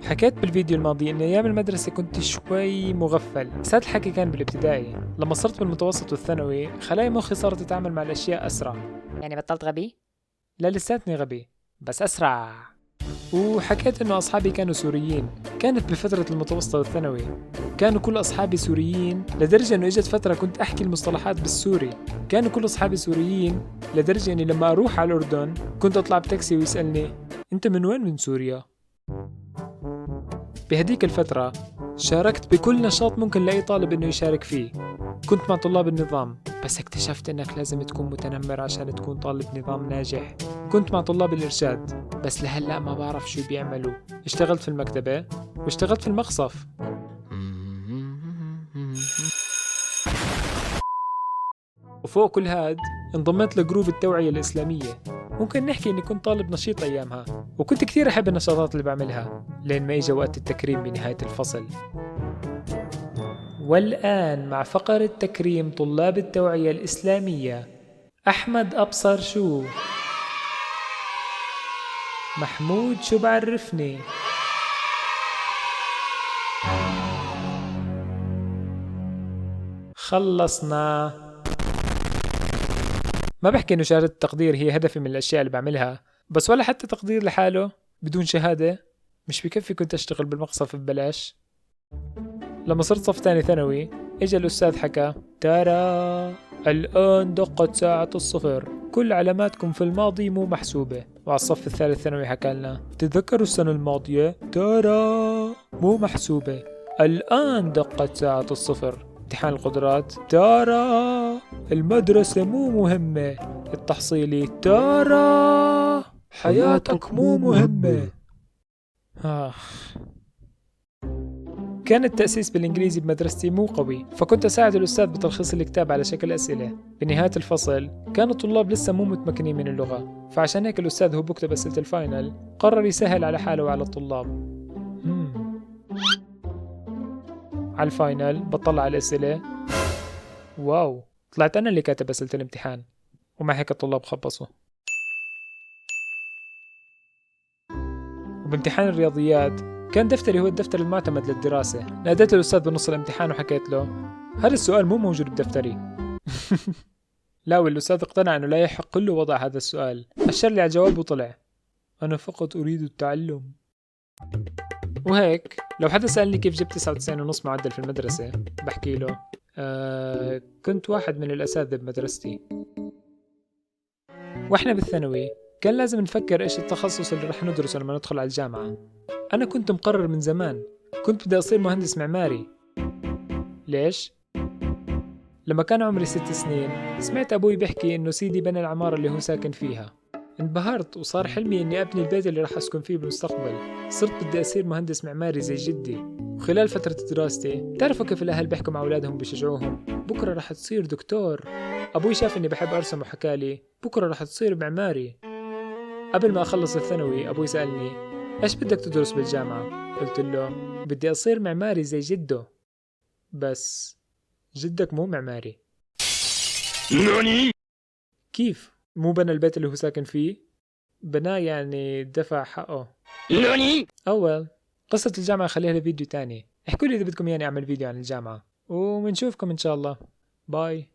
حكيت بالفيديو الماضي إن أيام المدرسة كنت شوي مغفل، بس هذا الحكي كان بالابتدائي. لما صرت بالمتوسط والثانوي خلايا مخي صارت تتعامل مع الأشياء أسرع. يعني بطلت غبي؟ لا، لساتني غبي بس أسرع. وحكيت إنه أصحابي كانوا سوريين. كانت بفترة المتوسط والثانوي، كانوا كل أصحابي سوريين لدرجة إنه إجت فترة كنت أحكي المصطلحات بالسوري. كانوا كل أصحابي سوريين لدرجة إني لما أروح على الأردن كنت أطلع بتاكسي ويسألني أنت من وين؟ من سوريا. بهديك الفترة شاركت بكل نشاط ممكن لأي طالب إنه يشارك فيه. كنت مع طلاب النظام، بس اكتشفت إنك لازم تكون متنمر عشان تكون طالب نظام ناجح. كنت مع طلاب الإرشاد، بس لهلأ ما بعرف شو بيعملوا. اشتغلت في المكتبة واشتغلت في المقصف. وفوق كل هاد انضميت لجروب التوعية الإسلامية. ممكن نحكي إني كنت طالب نشيط أيامها، وكنت كثير أحب النشاطات اللي بعملها لين ما إجا وقت التكريم بنهاية الفصل. والآن مع فقرة تكريم طلاب التوعية الإسلامية. أحمد أبصر شو، محمود شو بعرفني، خلصنا. ما بحكي إنه شهادة التقدير هي هدفي من الأشياء اللي بعملها، بس ولا حتى تقدير لحاله بدون شهادة مش بكفي. كنت أشتغل بالمقصف ببلاش. لما صرت صف تاني ثانوي إجا الأستاذ حكى ترى الآن دقت ساعة الصفر، كل علاماتكم في الماضي مو محسوبة. وعلى الصف الثالث ثانوي حكى لنا تذكروا السنة الماضية ترى مو محسوبة، الآن دقت ساعة الصفر. امتحان القدرات ترى المدرسة مو مهمة، التحصيلي ترى حياتك مو مهمة. كان التأسيس بالإنجليزي بمدرستي مو قوي، فكنت أساعد الأستاذ بتلخيص الكتاب على شكل أسئلة. بنهاية الفصل كانوا الطلاب لسه مو متمكنين من اللغة، فعشان هيك الأستاذ هو بكتب أسئلة الفاينل قرر يسهل على حاله وعلى الطلاب. على الفاينل بطلع على الأسئلة، واو، طلعت أنا اللي كاتب أسئلة الامتحان، ومع هيك الطلاب خبصوا. وبامتحان الرياضيات كان دفتري هو الدفتر المعتمد للدراسة. ناديت الأستاذ بنص الامتحان وحكيت له هذا السؤال مو موجود بدفتري. لا، والأستاذ اقتنع أنه لا يحق له وضع هذا السؤال، أشر لي على الجواب وطلع أنا فقط أريد التعلم. وهيك لو حدا سألني كيف جبت 99.5 معدل في المدرسة بحكي له كنت واحد من الأساتذة بمدرستي. وإحنا بالثانوي كان لازم نفكر إيش التخصص اللي رح ندرسه لما ندخل على الجامعة. أنا كنت مقرر من زمان، كنت بدي أصير مهندس معماري. ليش؟ لما كان عمري 6 سنين سمعت أبوي بيحكي إنه سيدي بنى العمارة اللي هو ساكن فيها. انبهرت وصار حلمي إني أبني البيت اللي رح أسكن فيه بالمستقبل. صرت بدي أصير مهندس معماري زي جدي. وخلال فترة دراستي تعرفوا كيف الأهل بيحكوا مع أولادهم بيشجعوهم بكرة رح تصير دكتور. أبوي شاف إني بحب أرسم وحكالي بكرة رح تصير معماري. قبل ما أخلص الثانوي أبوي سألني إيش بدك تدرس بالجامعة؟ قلت له بدي أصير معماري زي جده. بس جدك مو معماري. ناني؟ كيف؟ مو بنى البيت اللي هو ساكن فيه؟ بناه يعني دفع حقه. ناني؟ أول قصة الجامعة خليها لفيديو تاني. احكوا لي إذا بدكم يعني أعمل فيديو عن الجامعة، ومنشوفكم إن شاء الله. باي.